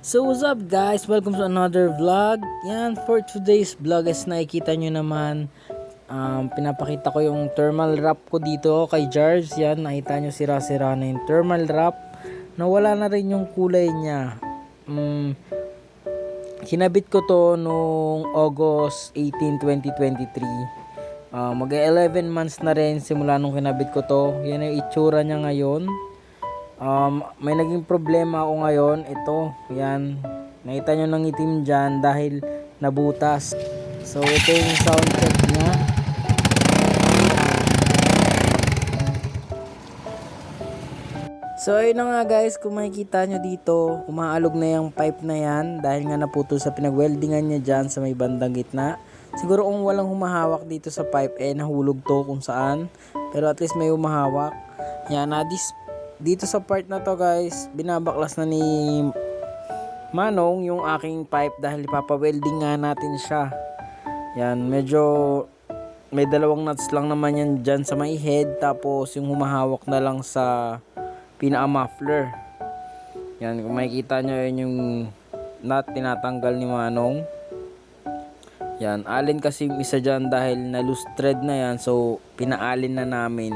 So what's up guys? Welcome to another vlog. Yan, for today's vlog is nakikita nyo naman pinapakita ko yung thermal wrap ko dito kay Jarves. Yan, nakita nyo sira-sira na yung thermal wrap. Nawala na rin yung kulay niya. Kinabit ko to nung August 18, 2023. Mag 11 months na rin simula nung kinabit ko to. Yan yung itsura niya ngayon. May naging problema ako ngayon. Ito, yan. Nakita nyo ng itim dyan dahil nabutas. So, ito yung sound check niya. So, ayun na nga guys. Kung makikita nyo dito, umaalog na yung pipe na yan dahil nga naputol sa pinag-weldingan niya dyan sa may bandang gitna. Siguro kung walang humahawak dito sa pipe, nahulog to kung saan. Pero at least may humahawak. Yan, dito sa part na to guys, binabaklas na ni Manong yung aking pipe dahil ipapa-welding nga natin siya. Yan, medyo may dalawang nuts lang naman yan dyan sa may head, tapos yung humahawak na lang sa pinaka-muffler. Yan, kung makikita nyo yun yung nut tinatanggal ni Manong. Yan, alin kasi yung isa dyan dahil na loose thread na yan, so pinaalin na namin.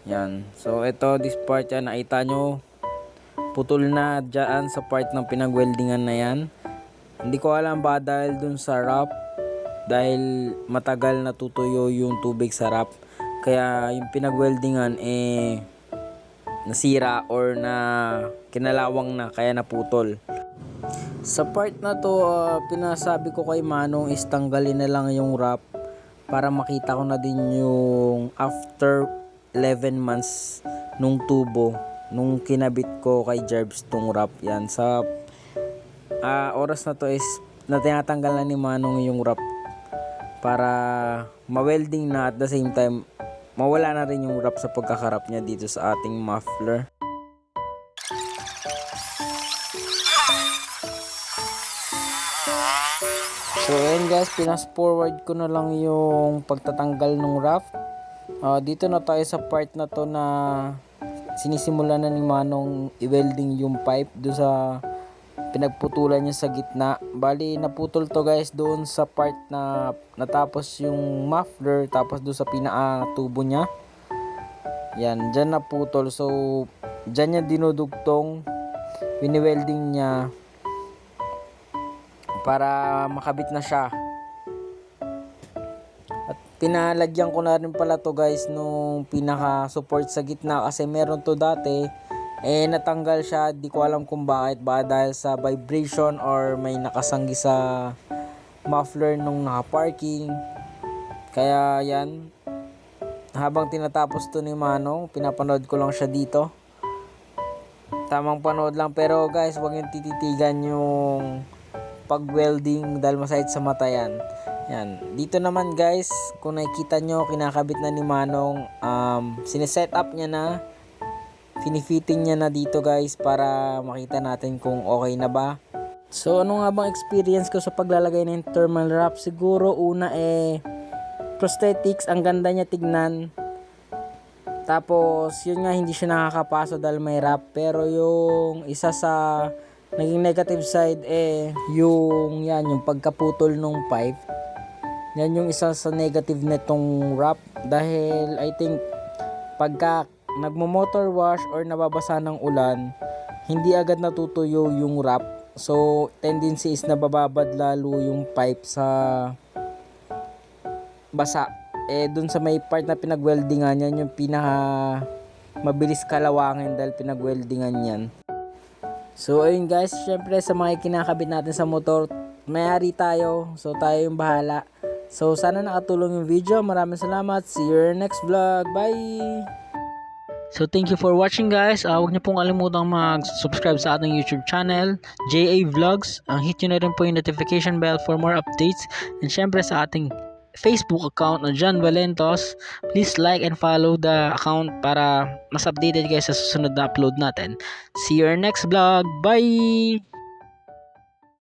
Yan, so ito, this part yan, nakita nyo putol na dyan sa part ng pinag-weldingan na yan. Hindi ko alam ba dahil dun sa wrap, dahil matagal natutuyo yung tubig sa wrap, kaya yung pinag-weldingan nasira or na kinalawang na kaya naputol. Sa part na to, pinasabi ko kay Manong is tanggalin na lang yung wrap para makita ko na din yung after 11 months nung tubo nung kinabit ko kay Jarves tong wrap. Yan, sa oras na to is na tinatanggal na ni Manong yung wrap para ma-welding na at the same time mawala na rin yung wrap sa pagkakarap niya dito sa ating muffler. So ayun guys, pinas forward ko na lang yung pagtatanggal ng wrap. Dito na tayo sa part na to na sinisimula na ni Manong i-welding yung pipe doon sa pinagputulan niya sa gitna. Bali naputol to guys doon sa part na natapos yung muffler, tapos doon sa pinaka-tubo niya. Yan, dyan naputol. So dyan niya dinudugtong, wini-welding niya para makabit na siya. At pinalagyan ko na rin pala to guys nung pinaka-support sa gitna kasi meron to dati natanggal siya, di ko alam kung bakit, ba dahil sa vibration or may nakasanggi sa muffler nung naka-parking. Kaya yan, habang tinatapos to ni Manong, pinapanood ko lang siya dito. Tamang panood lang, pero guys, huwag yung tititigan yung pag-welding dahil masakit sa mata yan. Yan, dito naman guys, kung nakikita nyo, kinakabit na ni Manong, sineset up niya na, finifitting niya na dito guys para makita natin kung okay na ba. So ano nga bang experience ko sa paglalagay ng thermal wrap? Siguro una prosthetics, ang ganda niya tignan. Tapos yun nga, hindi siya nakakapaso dahil may wrap. Pero yung isa sa naging negative side yung pagkaputol ng pipe. Yan yung isa sa negative netong wrap dahil I think pagka nagmo-motor wash or nababasa ng ulan, hindi agad natutuyo yung wrap. So, tendency is nabababad lalo yung pipe sa basa. Dun sa may part na pinag-weldingan yan, yung pinaka mabilis kalawangin dahil pinag-weldingan yan. So, ayun guys, syempre sa mga kinakabit natin sa motor, mayari tayo. So, tayo yung bahala. So, sana nakatulong yung video. Maraming salamat. See you next vlog. Bye! So thank you for watching guys. Huwag niyo pong kalimutang mag-subscribe sa ating YouTube channel, JA Vlogs. Hit niyo na rin po yung notification bell for more updates. And syempre sa ating Facebook account na John Valentos, please like and follow the account para mas updated guys sa susunod na upload natin. See you next vlog. Bye!